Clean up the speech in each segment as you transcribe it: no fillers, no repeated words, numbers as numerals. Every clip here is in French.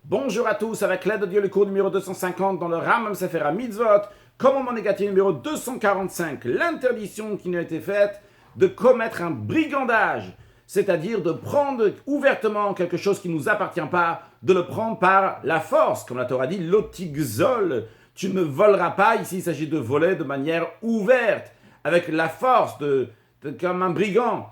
Bonjour à tous, avec l'aide de Dieu, le cours numéro 250 dans le Rambam Sefer HaMitzvot, commandement négatif numéro 245, l'interdiction qui nous a été faite de commettre un brigandage, c'est-à-dire de prendre ouvertement quelque chose qui ne nous appartient pas, de le prendre par la force, comme la Torah dit, l'otigzol, tu ne voleras pas, ici il s'agit de voler de manière ouverte, avec la force, comme un brigand.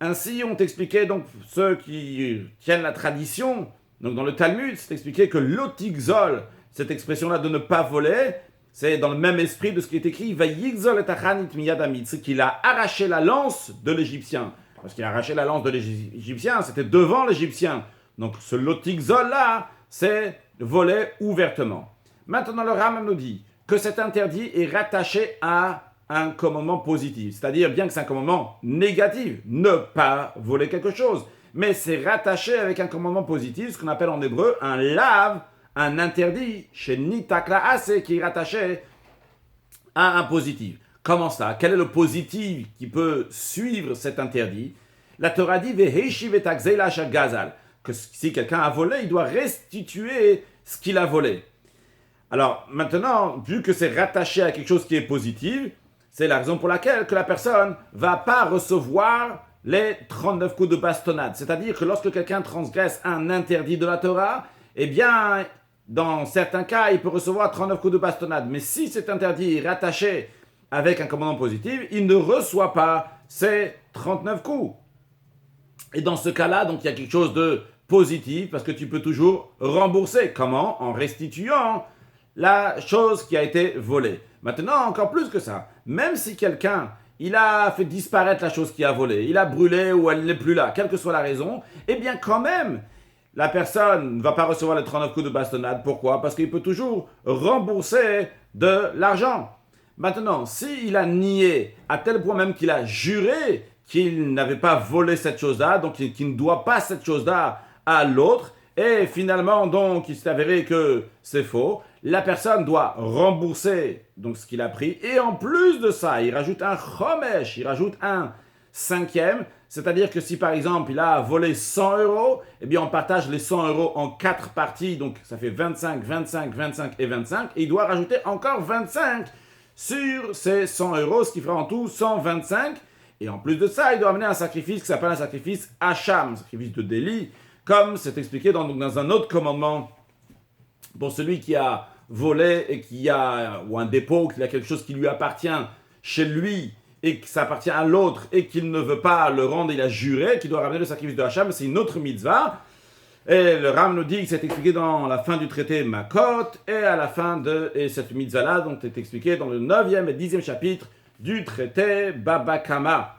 Ainsi, on t'expliquait, donc, ceux qui tiennent la tradition, donc dans le Talmud, c'est expliqué que l'otigzol, cette expression-là de ne pas voler, c'est dans le même esprit de ce qui est écrit, Vayigzol et achanit miyad hamitz, qu'il a arraché la lance de l'Égyptien. Parce qu'il a arraché la lance de l'Égyptien, c'était devant l'Égyptien. Donc ce lotigzol-là, c'est voler ouvertement. Maintenant, le Rambam nous dit que cet interdit est rattaché à un commandement positif. C'est-à-dire, bien que c'est un commandement négatif, ne pas voler quelque chose. Mais c'est rattaché avec un commandement positif, ce qu'on appelle en hébreu un lav, un interdit, chez Nitakla Ase, qui est rattaché à un positif. Comment ça? Quel est le positif qui peut suivre cet interdit? La Torah dit que si quelqu'un a volé, il doit restituer ce qu'il a volé. Alors maintenant, vu que c'est rattaché à quelque chose qui est positif, c'est la raison pour laquelle que la personne ne va pas recevoir les 39 coups de bastonnade. C'est-à-dire que lorsque quelqu'un transgresse un interdit de la Torah, eh bien, dans certains cas, il peut recevoir 39 coups de bastonnade. Mais si cet interdit est rattaché avec un commandement positif, il ne reçoit pas ces 39 coups. Et dans ce cas-là, donc, il y a quelque chose de positif parce que tu peux toujours rembourser. Comment? En restituant la chose qui a été volée. Maintenant, encore plus que ça, même si quelqu'un il a fait disparaître la chose qui a volé, il a brûlé ou elle n'est plus là, quelle que soit la raison, eh bien quand même, la personne ne va pas recevoir les 39 coups de bastonnade. Pourquoi? Parce qu'il peut toujours rembourser de l'argent. Maintenant, s'il a nié à tel point même qu'il a juré qu'il n'avait pas volé cette chose-là, donc qu'il ne doit pas cette chose-là à l'autre, et finalement, donc, il s'est avéré que c'est faux, la personne doit rembourser donc, ce qu'il a pris, et en plus de ça, il rajoute un chomesh, il rajoute un cinquième, c'est-à-dire que si par exemple il a volé 100 euros, eh bien on partage les 100 euros en 4 parties, donc ça fait 25, 25, 25 et 25, et il doit rajouter encore 25 sur ces 100 euros, ce qui fera en tout 125, et en plus de ça, il doit amener un sacrifice qui s'appelle un sacrifice hacham, un sacrifice de délit, comme c'est expliqué dans un autre commandement pour celui qui a volé et qui a, ou un dépôt, qu'il a quelque chose qui lui appartient chez lui et que ça appartient à l'autre et qu'il ne veut pas le rendre, il a juré qu'il doit ramener le sacrifice de Hacham, c'est une autre mitzvah. Et le Ram nous dit que c'est expliqué dans la fin du traité Makot et à la fin de cette mitzvah-là, donc c'est expliqué dans le 9e et 10e chapitre du traité Baba Kama.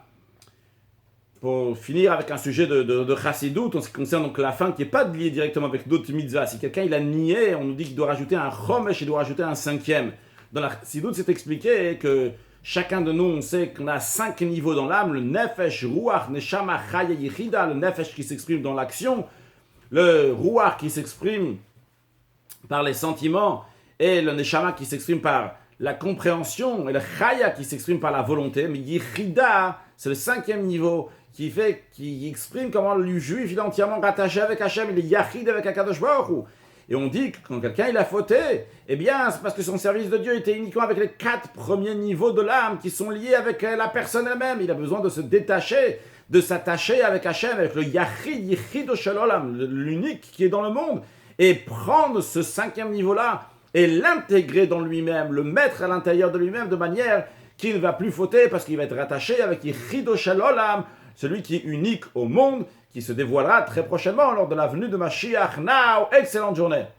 Pour finir avec un sujet de chassidut, en ce qui concerne donc la fin qui n'est pas liée directement avec d'autres mitzvahs. Si quelqu'un il a nié, on nous dit qu'il doit rajouter un chomesh, il doit rajouter un cinquième. Dans la chassidut, c'est expliqué que chacun de nous, on sait qu'on a 5 niveaux dans l'âme, le nefesh, ruach, neshama, chaya, yichida, le nefesh qui s'exprime dans l'action, le ruach qui s'exprime par les sentiments, et le neshama qui s'exprime par la compréhension, et le chaya qui s'exprime par la volonté, mais yichida, c'est le 5e niveau, qui exprime comment le juif il est entièrement rattaché avec Hachem, il est yachid avec Akadosh Baruch Hu. Et on dit que quand quelqu'un il a fauté, eh bien c'est parce que son service de Dieu était uniquement avec les 4 premiers niveaux de l'âme qui sont liés avec la personne elle-même. Il a besoin de se détacher, de s'attacher avec Hachem, avec le yachid, yichid shel olam, l'unique qui est dans le monde, et prendre ce 5e niveau-là et l'intégrer dans lui-même, le mettre à l'intérieur de lui-même de manière qu'il ne va plus fauter parce qu'il va être rattaché avec yichid shel olam, celui qui est unique au monde, qui se dévoilera très prochainement lors de la venue de Mashiach. Now, excellente journée.